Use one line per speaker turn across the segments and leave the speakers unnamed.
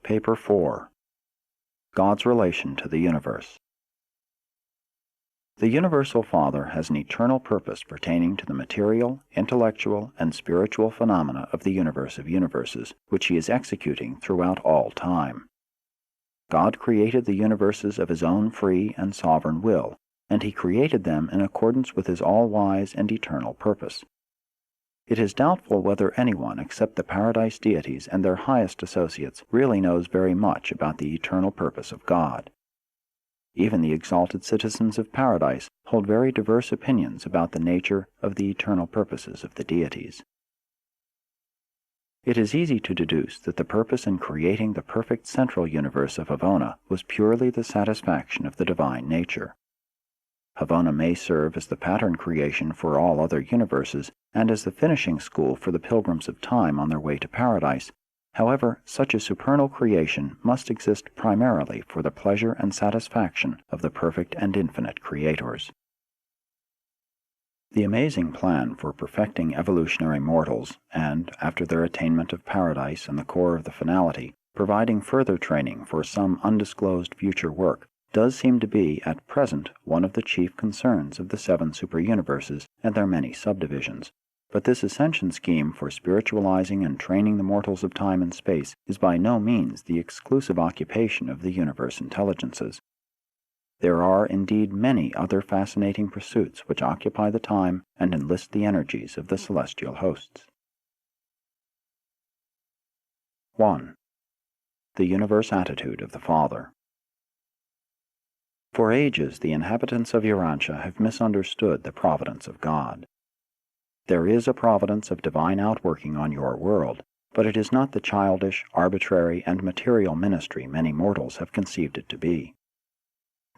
Paper 4. God's Relation to the Universe. The Universal Father has an eternal purpose pertaining to the material, intellectual, and spiritual phenomena of the universe of universes, which He is executing throughout all time. God created the universes of His own free and sovereign will, and He created them in accordance with His all-wise and eternal purpose. It is doubtful whether anyone except the paradise deities and their highest associates really knows very much about the eternal purpose of God. Even the exalted citizens of paradise hold very diverse opinions about the nature of the eternal purposes of the deities. It is easy to deduce that the purpose in creating the perfect central universe of Havona was purely the satisfaction of the divine nature. Havona may serve as the pattern creation for all other universes and as the finishing school for the pilgrims of time on their way to paradise. However, such a supernal creation must exist primarily for the pleasure and satisfaction of the perfect and infinite creators. The amazing plan for perfecting evolutionary mortals, and, after their attainment of paradise and the core of the finality, providing further training for some undisclosed future work, does seem to be, at present, one of the chief concerns of the 7 super-universes and their many subdivisions. But this ascension scheme for spiritualizing and training the mortals of time and space is by no means the exclusive occupation of the universe intelligences. There are indeed many other fascinating pursuits which occupy the time and enlist the energies of the celestial hosts. 1. The universe attitude of the Father. For ages the inhabitants of Urantia have misunderstood the providence of God. There is a providence of divine outworking on your world, but it is not the childish, arbitrary, and material ministry many mortals have conceived it to be.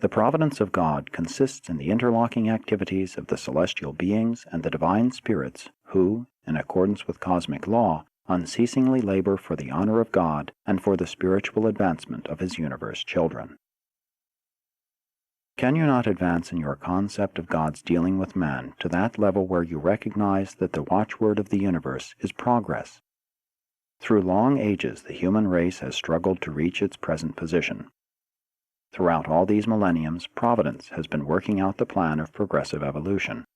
The providence of God consists in the interlocking activities of the celestial beings and the divine spirits who, in accordance with cosmic law, unceasingly labor for the honor of God and for the spiritual advancement of His universe children. Can you not advance in your concept of God's dealing with man to that level where you recognize that the watchword of the universe is progress? Through long ages, the human race has struggled to reach its present position. Throughout all these millenniums, Providence has been working out the plan of progressive evolution.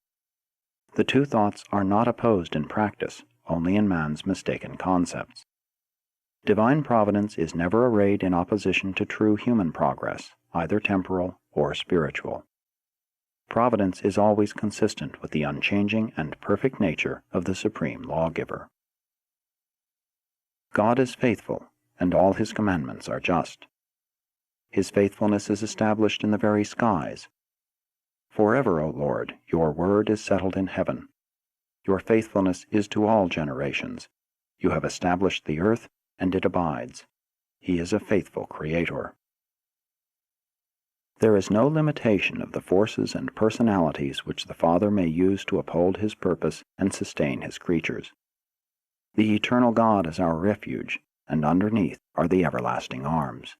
The two thoughts are not opposed in practice, only in man's mistaken concepts. Divine Providence is never arrayed in opposition to true human progress, either temporal or spiritual. Providence is always consistent with the unchanging and perfect nature of the Supreme Lawgiver. God is faithful, and all His commandments are just. His faithfulness is established in the very skies. Forever, O Lord, your word is settled in heaven. Your faithfulness is to all generations. You have established the earth, and it abides. He is a faithful Creator. There is no limitation of the forces and personalities which the Father may use to uphold His purpose and sustain His creatures. The eternal God is our refuge, and underneath are the everlasting arms.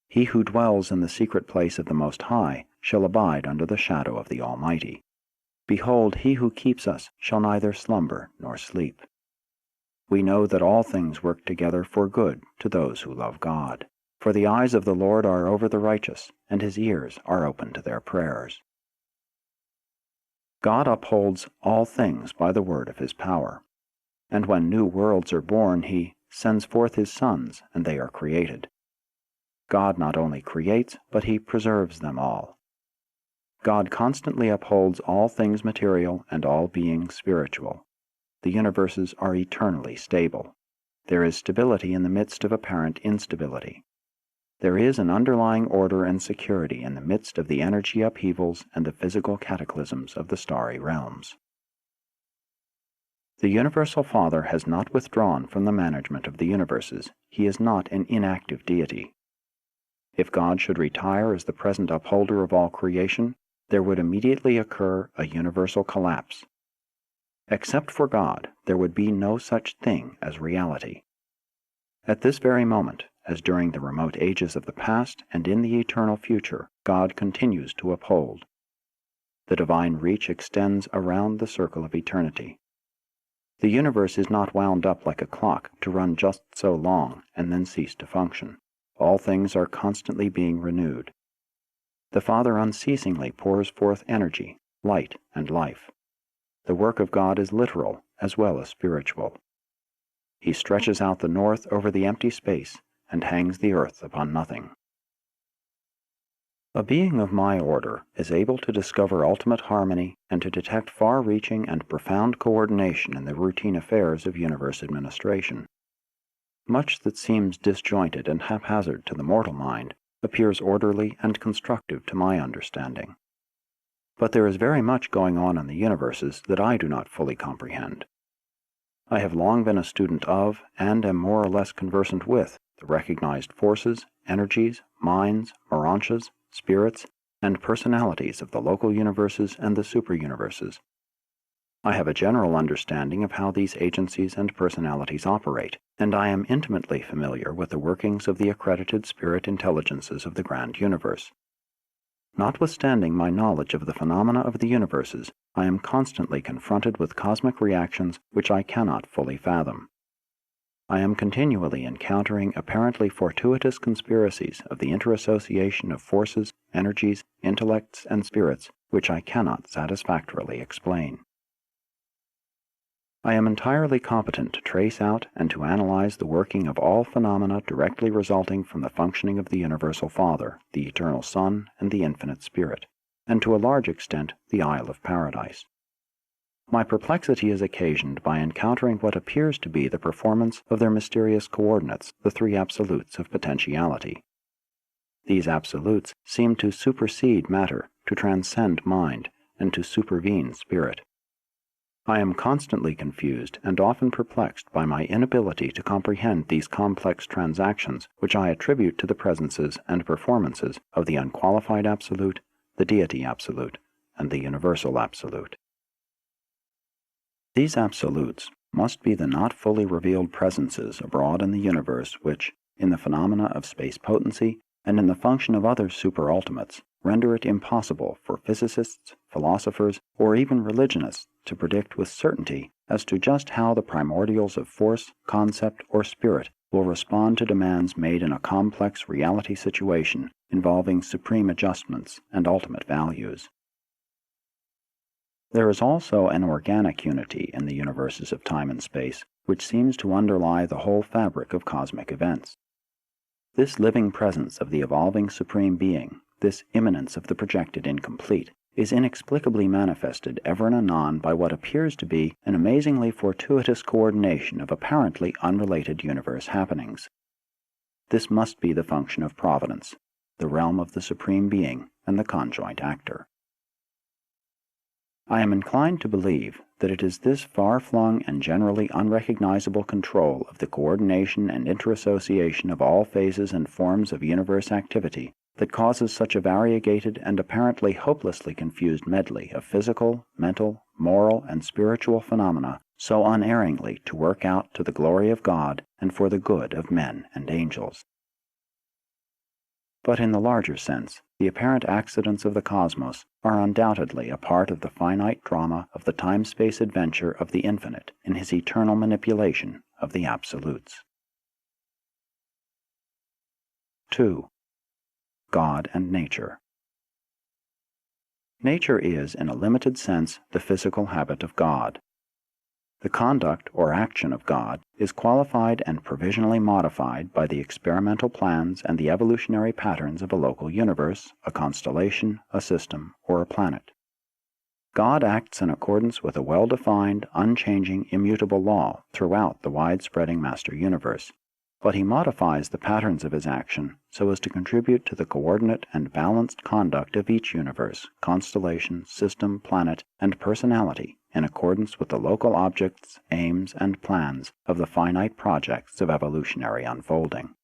He who dwells in the secret place of the Most High shall abide under the shadow of the Almighty. Behold, He who keeps us shall neither slumber nor sleep. We know that all things work together for good to those who love God. For the eyes of the Lord are over the righteous, and His ears are open to their prayers. God upholds all things by the word of His power. And when new worlds are born, He sends forth His sons, and they are created. God not only creates, but He preserves them all. God constantly upholds all things material and all beings spiritual. The universes are eternally stable. There is stability in the midst of apparent instability. There is an underlying order and security in the midst of the energy upheavals and the physical cataclysms of the starry realms. The Universal Father has not withdrawn from the management of the universes. He is not an inactive deity. If God should retire as the present upholder of all creation, there would immediately occur a universal collapse. Except for God, there would be no such thing as reality. At this very moment, as during the remote ages of the past and in the eternal future, God continues to uphold. The divine reach extends around the circle of eternity. The universe is not wound up like a clock to run just so long and then cease to function. All things are constantly being renewed. The Father unceasingly pours forth energy, light, and life. The work of God is literal as well as spiritual. He stretches out the north over the empty space and hangs the earth upon nothing. A being of my order is able to discover ultimate harmony and to detect far-reaching and profound coordination in the routine affairs of universe administration. Much that seems disjointed and haphazard to the mortal mind appears orderly and constructive to my understanding. But there is very much going on in the universes that I do not fully comprehend. I have long been a student of, and am more or less conversant with, the recognized forces, energies, minds, morontias, spirits, and personalities of the local universes and the superuniverses. I have a general understanding of how these agencies and personalities operate, and I am intimately familiar with the workings of the accredited spirit intelligences of the grand universe. Notwithstanding my knowledge of the phenomena of the universes, I am constantly confronted with cosmic reactions which I cannot fully fathom. I am continually encountering apparently fortuitous conspiracies of the interassociation of forces, energies, intellects, and spirits which I cannot satisfactorily explain. I am entirely competent to trace out and to analyze the working of all phenomena directly resulting from the functioning of the Universal Father, the Eternal Son, and the Infinite Spirit, and to a large extent the Isle of Paradise. My perplexity is occasioned by encountering what appears to be the performance of their mysterious coordinates, the three absolutes of potentiality. These absolutes seem to supersede matter, to transcend mind, and to supervene spirit. I am constantly confused and often perplexed by my inability to comprehend these complex transactions which I attribute to the presences and performances of the unqualified absolute, the deity absolute, and the universal absolute. These absolutes must be the not fully revealed presences abroad in the universe which, in the phenomena of space potency and in the function of other superultimates, render it impossible for physicists, philosophers, or even religionists to predict with certainty as to just how the primordials of force, concept, or spirit will respond to demands made in a complex reality situation involving supreme adjustments and ultimate values. There is also an organic unity in the universes of time and space, which seems to underlie the whole fabric of cosmic events. This living presence of the evolving Supreme Being, this immanence of the projected incomplete, is inexplicably manifested ever and anon by what appears to be an amazingly fortuitous coordination of apparently unrelated universe happenings. This must be the function of providence, the realm of the Supreme Being and the conjoint actor. I am inclined to believe that it is this far-flung and generally unrecognizable control of the coordination and interassociation of all phases and forms of universe activity that causes such a variegated and apparently hopelessly confused medley of physical, mental, moral, and spiritual phenomena so unerringly to work out to the glory of God and for the good of men and angels. But in the larger sense, the apparent accidents of the cosmos are undoubtedly a part of the finite drama of the time-space adventure of the infinite in his eternal manipulation of the absolutes. 2. God and Nature. Nature is, in a limited sense, the physical habit of God. The conduct or action of God is qualified and provisionally modified by the experimental plans and the evolutionary patterns of a local universe, a constellation, a system, or a planet. God acts in accordance with a well-defined, unchanging, immutable law throughout the wide-spreading master universe, but he modifies the patterns of his action so as to contribute to the coordinate and balanced conduct of each universe, constellation, system, planet, and personality in accordance with the local objects, aims, and plans of the finite projects of evolutionary unfolding.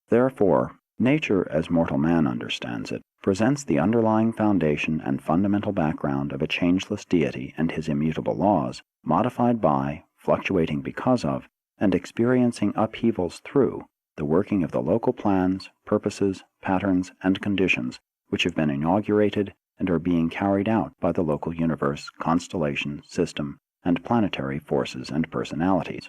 Therefore, nature, as mortal man understands it, presents the underlying foundation and fundamental background of a changeless deity and his immutable laws, modified by, fluctuating because of, and experiencing upheavals through the working of the local plans, purposes, patterns, and conditions which have been inaugurated and are being carried out by the local universe, constellation, system, and planetary forces and personalities.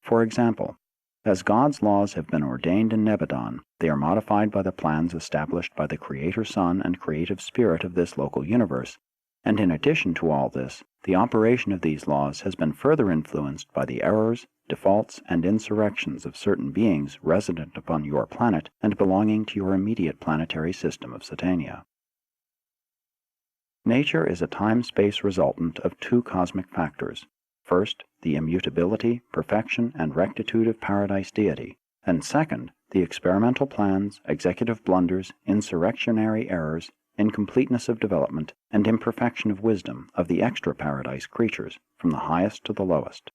For example, as God's laws have been ordained in Nebadon, they are modified by the plans established by the Creator Son and Creative Spirit of this local universe, and in addition to all this, the operation of these laws has been further influenced by the errors, defaults, and insurrections of certain beings resident upon your planet and belonging to your immediate planetary system of Satania. Nature is a time-space resultant of two cosmic factors. First, the immutability, perfection, and rectitude of Paradise deity, and second, the experimental plans, executive blunders, insurrectionary errors, incompleteness of development, and imperfection of wisdom of the extra-Paradise creatures, from the highest to the lowest.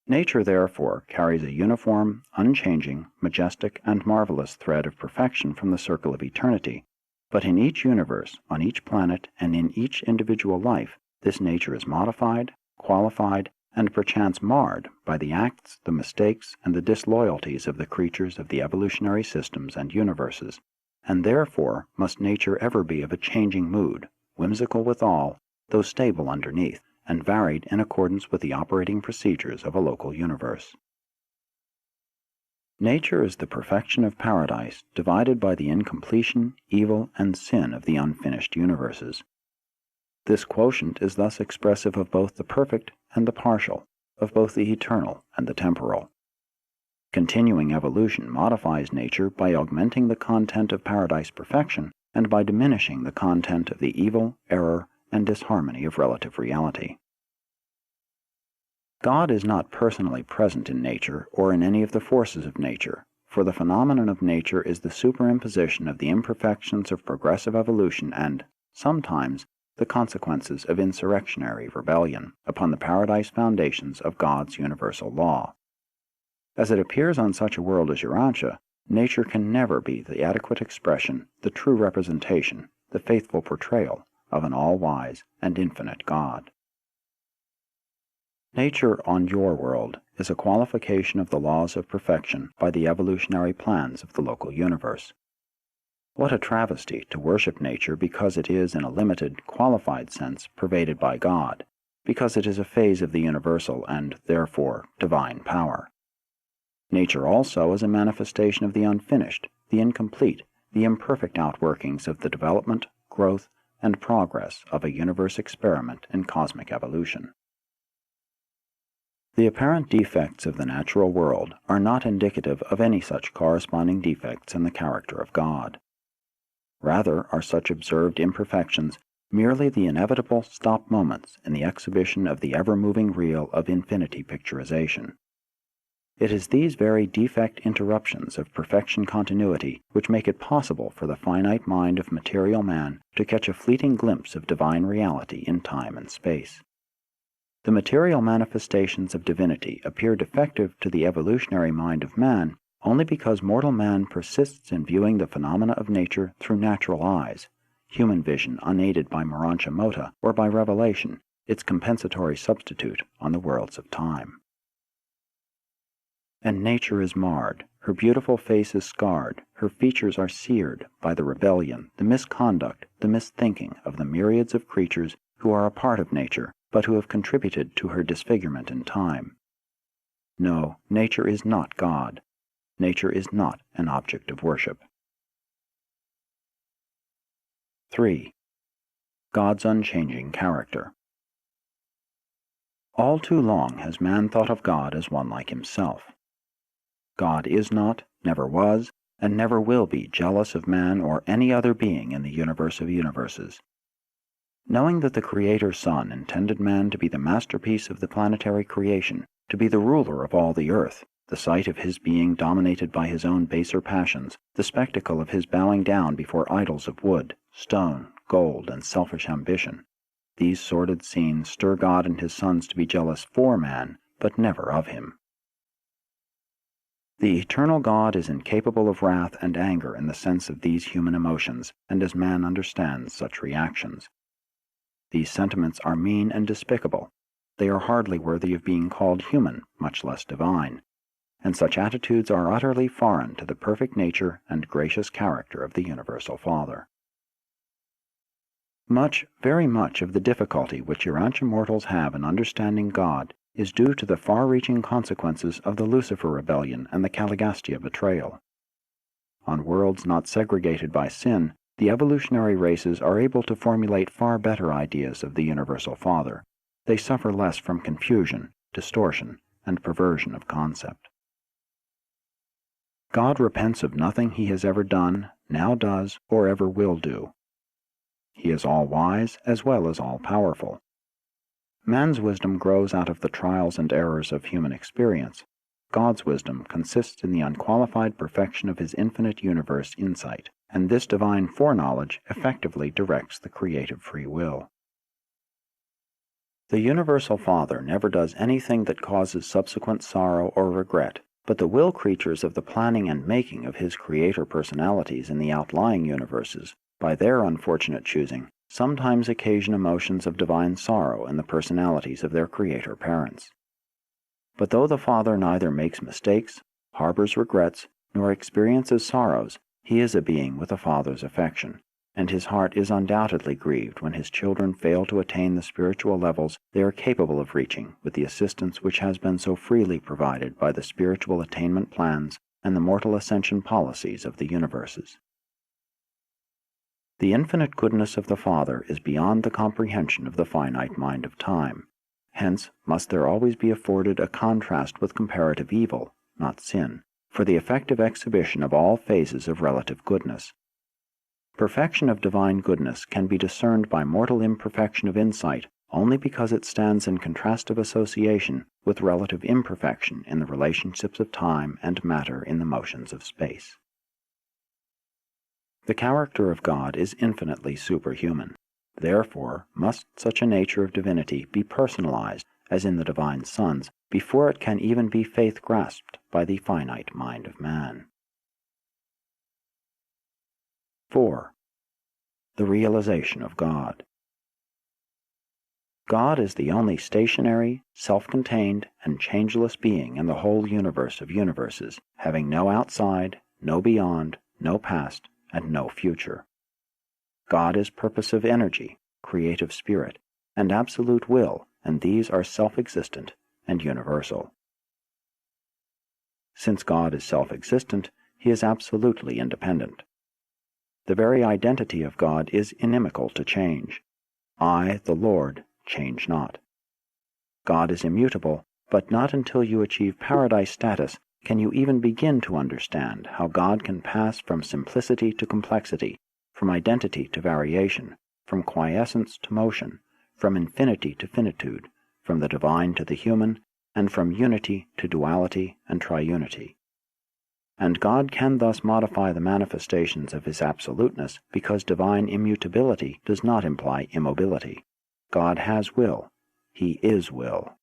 Nature, therefore, carries a uniform, unchanging, majestic, and marvelous thread of perfection from the circle of eternity, but in each universe, on each planet, and in each individual life, this nature is modified, qualified, and perchance marred by the acts, the mistakes, and the disloyalties of the creatures of the evolutionary systems and universes, and therefore must nature ever be of a changing mood, whimsical withal, though stable underneath, and varied in accordance with the operating procedures of a local universe. Nature is the perfection of Paradise, divided by the incompletion, evil, and sin of the unfinished universes. This quotient is thus expressive of both the perfect and the partial, of both the eternal and the temporal. Continuing evolution modifies nature by augmenting the content of Paradise perfection and by diminishing the content of the evil, error, and disharmony of relative reality. God is not personally present in nature or in any of the forces of nature, for the phenomenon of nature is the superimposition of the imperfections of progressive evolution and, sometimes, the consequences of insurrectionary rebellion upon the Paradise foundations of God's universal law. As it appears on such a world as Urantia, nature can never be the adequate expression, the true representation, the faithful portrayal of an all-wise and infinite God. Nature on your world is a qualification of the laws of perfection by the evolutionary plans of the local universe. What a travesty to worship nature because it is in a limited, qualified sense pervaded by God, because it is a phase of the universal and, therefore, divine power. Nature also is a manifestation of the unfinished, the incomplete, the imperfect outworkings of the development, growth, and progress of a universe experiment in cosmic evolution. The apparent defects of the natural world are not indicative of any such corresponding defects in the character of God. Rather are such observed imperfections merely the inevitable stop moments in the exhibition of the ever-moving reel of infinity picturization. It is these very defect interruptions of perfection continuity which make it possible for the finite mind of material man to catch a fleeting glimpse of divine reality in time and space. The material manifestations of divinity appear defective to the evolutionary mind of man only because mortal man persists in viewing the phenomena of nature through natural eyes, human vision unaided by Morancha Mota or by revelation, its compensatory substitute on the worlds of time. And nature is marred, her beautiful face is scarred, her features are seared by the rebellion, the misconduct, the misthinking of the myriads of creatures who are a part of nature, but who have contributed to her disfigurement in time. No, nature is not God. Nature is not an object of worship. 3. God's unchanging character. All too long has man thought of God as one like himself. God is not, never was, and never will be jealous of man or any other being in the universe of universes. Knowing that the Creator Son intended man to be the masterpiece of the planetary creation, to be the ruler of all the earth, the sight of his being dominated by his own baser passions, the spectacle of his bowing down before idols of wood, stone, gold, and selfish ambition, these sordid scenes stir God and his sons to be jealous for man, but never of him. The eternal God is incapable of wrath and anger in the sense of these human emotions, and as man understands such reactions. These sentiments are mean and despicable. They are hardly worthy of being called human, much less divine, and such attitudes are utterly foreign to the perfect nature and gracious character of the Universal Father. Much, very much of the difficulty which Urantia mortals have in understanding God is due to the far-reaching consequences of the Lucifer rebellion and the Caligastia betrayal. On worlds not segregated by sin, the evolutionary races are able to formulate far better ideas of the Universal Father. They suffer less from confusion, distortion, and perversion of concept. God repents of nothing he has ever done, now does, or ever will do. He is all-wise as well as all-powerful. Man's wisdom grows out of the trials and errors of human experience. God's wisdom consists in the unqualified perfection of his infinite universe insight, and this divine foreknowledge effectively directs the creative free will. The Universal Father never does anything that causes subsequent sorrow or regret, but the will creatures of the planning and making of his creator personalities in the outlying universes, by their unfortunate choosing, sometimes occasion emotions of divine sorrow in the personalities of their creator parents. But though the Father neither makes mistakes, harbors regrets, nor experiences sorrows, he is a being with a Father's affection, and his heart is undoubtedly grieved when his children fail to attain the spiritual levels they are capable of reaching with the assistance which has been so freely provided by the spiritual attainment plans and the mortal ascension policies of the universes. The infinite goodness of the Father is beyond the comprehension of the finite mind of time. Hence must there always be afforded a contrast with comparative evil, not sin, for the effective exhibition of all phases of relative goodness. Perfection of divine goodness can be discerned by mortal imperfection of insight only because it stands in contrastive association with relative imperfection in the relationships of time and matter in the motions of space. The character of God is infinitely superhuman. Therefore must such a nature of divinity be personalized, as in the divine sons, before it can even be faith grasped by the finite mind of man. 4. The realization of God. God is the only stationary, self-contained, and changeless being in the whole universe of universes, having no outside, no beyond, no past, and no future. God is purposive energy, creative spirit, and absolute will, and these are self-existent and universal. Since God is self-existent, he is absolutely independent. The very identity of God is inimical to change. I, the Lord, change not. God is immutable, but not until you achieve paradise status can you even begin to understand how God can pass from simplicity to complexity, from identity to variation, from quiescence to motion, from infinity to finitude, from the divine to the human, and from unity to duality and triunity. And God can thus modify the manifestations of his absoluteness because divine immutability does not imply immobility. God has will. He is will.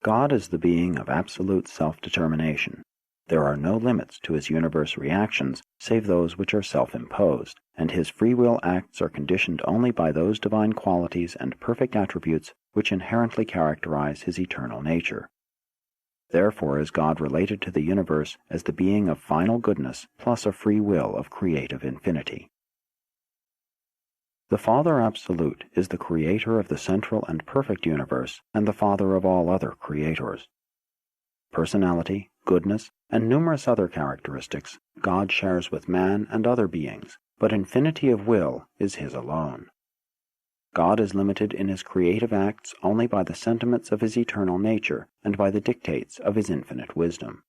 God is the being of absolute self-determination. There are no limits to his universe reactions save those which are self-imposed, and his free will acts are conditioned only by those divine qualities and perfect attributes which inherently characterize his eternal nature. Therefore is God related to the universe as the being of final goodness plus a free will of creative infinity. The Father Absolute is the creator of the central and perfect universe and the father of all other creators. Personality, goodness, and numerous other characteristics God shares with man and other beings, but infinity of will is his alone. God is limited in his creative acts only by the sentiments of his eternal nature and by the dictates of his infinite wisdom.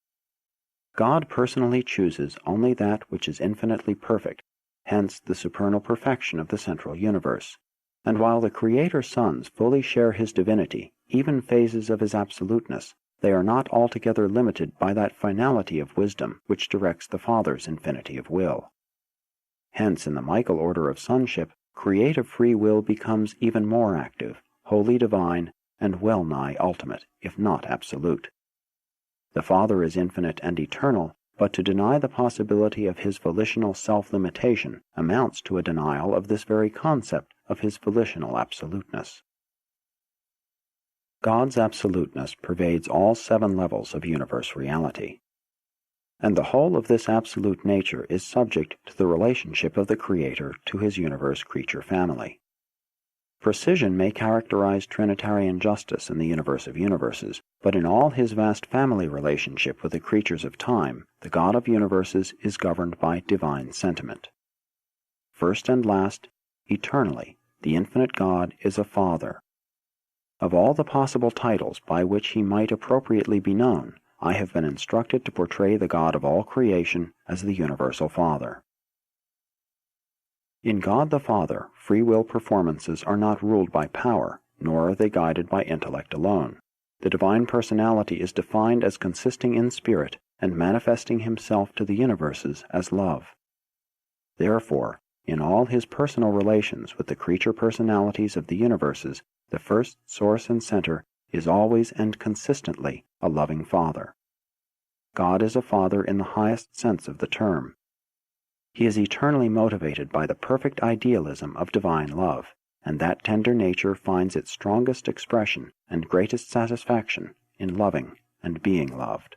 God personally chooses only that which is infinitely perfect, hence the supernal perfection of the central universe. And while the Creator sons fully share his divinity, even phases of his absoluteness, they are not altogether limited by that finality of wisdom which directs the Father's infinity of will. Hence, in the Michael order of sonship, creative free will becomes even more active, wholly divine, and well-nigh ultimate, if not absolute. The Father is infinite and eternal, but to deny the possibility of his volitional self-limitation amounts to a denial of this very concept of his volitional absoluteness. God's absoluteness pervades all 7 levels of universe reality. and the whole of this absolute nature is subject to the relationship of the Creator to his universe-creature family. Precision may characterize Trinitarian justice in the universe of universes, but in all his vast family relationship with the creatures of time, the God of universes is governed by divine sentiment. First and last, eternally, the infinite God is a Father. Of all the possible titles by which he might appropriately be known, I have been instructed to portray the God of all creation as the Universal Father. In God the Father, free will performances are not ruled by power, nor are they guided by intellect alone. The divine personality is defined as consisting in spirit and manifesting himself to the universes as love. Therefore, in all his personal relations with the creature personalities of the universes, the first source and center is always and consistently a loving Father. God is a Father in the highest sense of the term. He is eternally motivated by the perfect idealism of divine love, and that tender nature finds its strongest expression and greatest satisfaction in loving and being loved.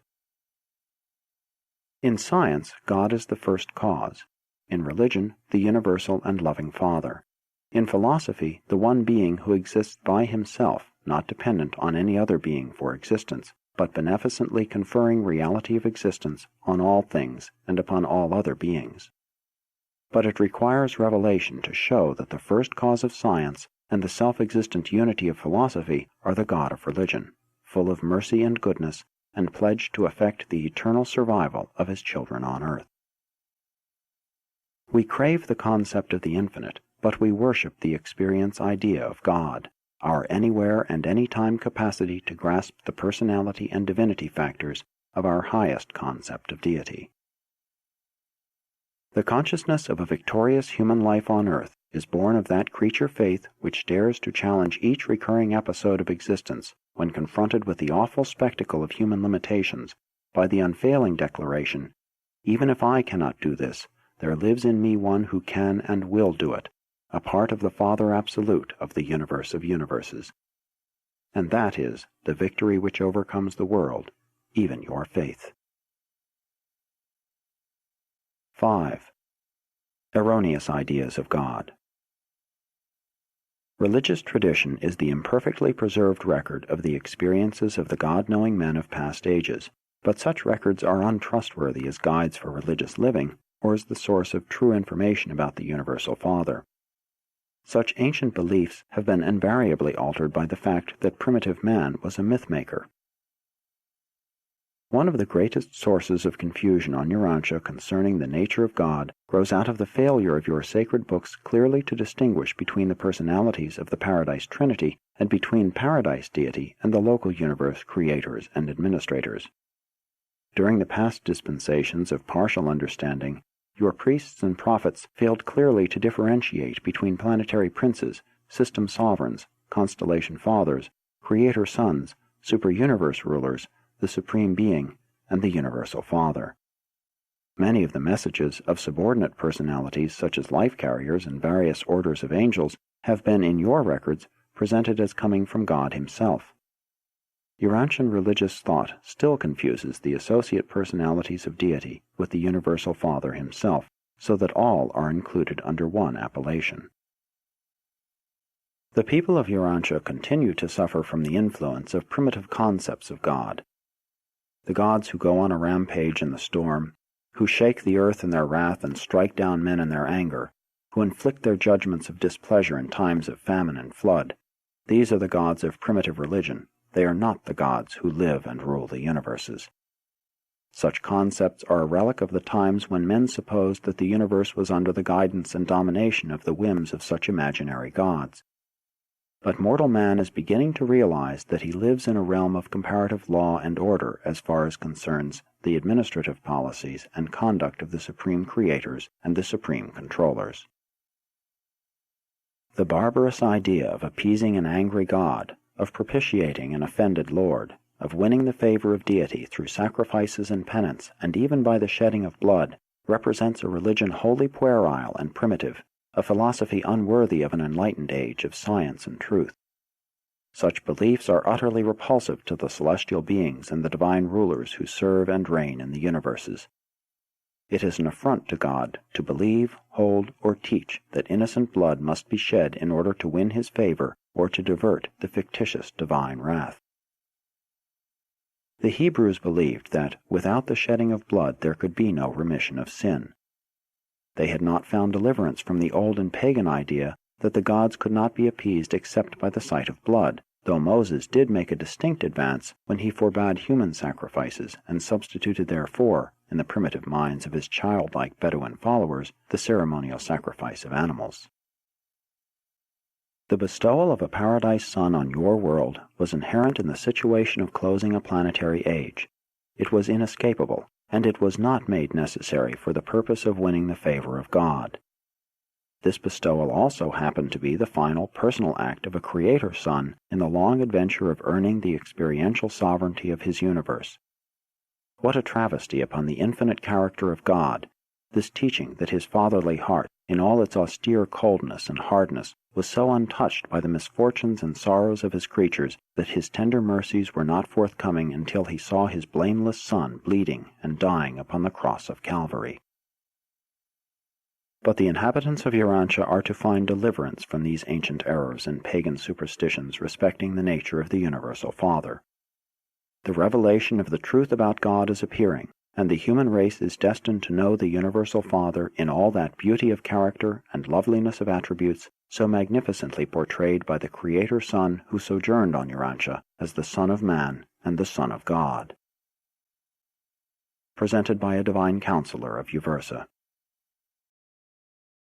In science, God is the first cause. In religion, the universal and loving Father. In philosophy, the one being who exists by himself, not dependent on any other being for existence, but beneficently conferring reality of existence on all things and upon all other beings. But it requires revelation to show that the first cause of science and the self-existent unity of philosophy are the God of religion, full of mercy and goodness, and pledged to effect the eternal survival of his children on earth. We crave the concept of the infinite, but we worship the experience idea of God, our anywhere and anytime capacity to grasp the personality and divinity factors of our highest concept of deity. The consciousness of a victorious human life on earth is born of that creature faith which dares to challenge each recurring episode of existence when confronted with the awful spectacle of human limitations by the unfailing declaration, "Even if I cannot do this, there lives in me one who can and will do it, a part of the Father Absolute of the universe of universes." And that is the victory which overcomes the world, even your faith. 5. Erroneous ideas of God. Religious tradition is the imperfectly preserved record of the experiences of the God-knowing men of past ages, but such records are untrustworthy as guides for religious living or as the source of true information about the Universal Father. Such ancient beliefs have been invariably altered by the fact that primitive man was a myth-maker. One of the greatest sources of confusion on Urantia concerning the nature of God grows out of the failure of your sacred books clearly to distinguish between the personalities of the Paradise Trinity and between Paradise deity and the local universe creators and administrators. During the past dispensations of partial understanding, your priests and prophets failed clearly to differentiate between planetary princes, system sovereigns, constellation fathers, creator sons, super-universe rulers, the Supreme Being, and the Universal Father. Many of the messages of subordinate personalities such as life carriers and various orders of angels have been in your records presented as coming from God himself. Urantian religious thought still confuses the associate personalities of deity with the Universal Father himself, so that all are included under one appellation. The people of Urantia continue to suffer from the influence of primitive concepts of God. The gods who go on a rampage in the storm, who shake the earth in their wrath and strike down men in their anger, who inflict their judgments of displeasure in times of famine and flood, these are the gods of primitive religion. They are not the gods who live and rule the universes. Such concepts are a relic of the times when men supposed that the universe was under the guidance and domination of the whims of such imaginary gods. But mortal man is beginning to realize that he lives in a realm of comparative law and order as far as concerns the administrative policies and conduct of the supreme creators and the supreme controllers. The barbarous idea of appeasing an angry God, of propitiating an offended Lord, of winning the favor of deity through sacrifices and penance, and even by the shedding of blood, represents a religion wholly puerile and primitive, a philosophy unworthy of an enlightened age of science and truth. Such beliefs are utterly repulsive to the celestial beings and the divine rulers who serve and reign in the universes. It is an affront to God to believe, hold, or teach that innocent blood must be shed in order to win his favor or to divert the fictitious divine wrath. The Hebrews believed that without the shedding of blood there could be no remission of sin. They had not found deliverance from the old and pagan idea that the gods could not be appeased except by the sight of blood, though Moses did make a distinct advance when he forbade human sacrifices and substituted therefor, in the primitive minds of his childlike Bedouin followers, the ceremonial sacrifice of animals. The bestowal of a paradise sun on your world was inherent in the situation of closing a planetary age. It was inescapable, and it was not made necessary for the purpose of winning the favor of God. This bestowal also happened to be the final personal act of a creator son in the long adventure of earning the experiential sovereignty of his universe. What a travesty upon the infinite character of God, this teaching that his fatherly heart, in all its austere coldness and hardness, was so untouched by the misfortunes and sorrows of his creatures that his tender mercies were not forthcoming until he saw his blameless son bleeding and dying upon the cross of Calvary. But the inhabitants of Urantia are to find deliverance from these ancient errors and pagan superstitions respecting the nature of the universal Father. The revelation of the truth about God is appearing, and the human race is destined to know the universal Father in all that beauty of character and loveliness of attributes so magnificently portrayed by the Creator Son who sojourned on Urantia as the Son of Man and the Son of God. Presented by a Divine Counselor of Uversa.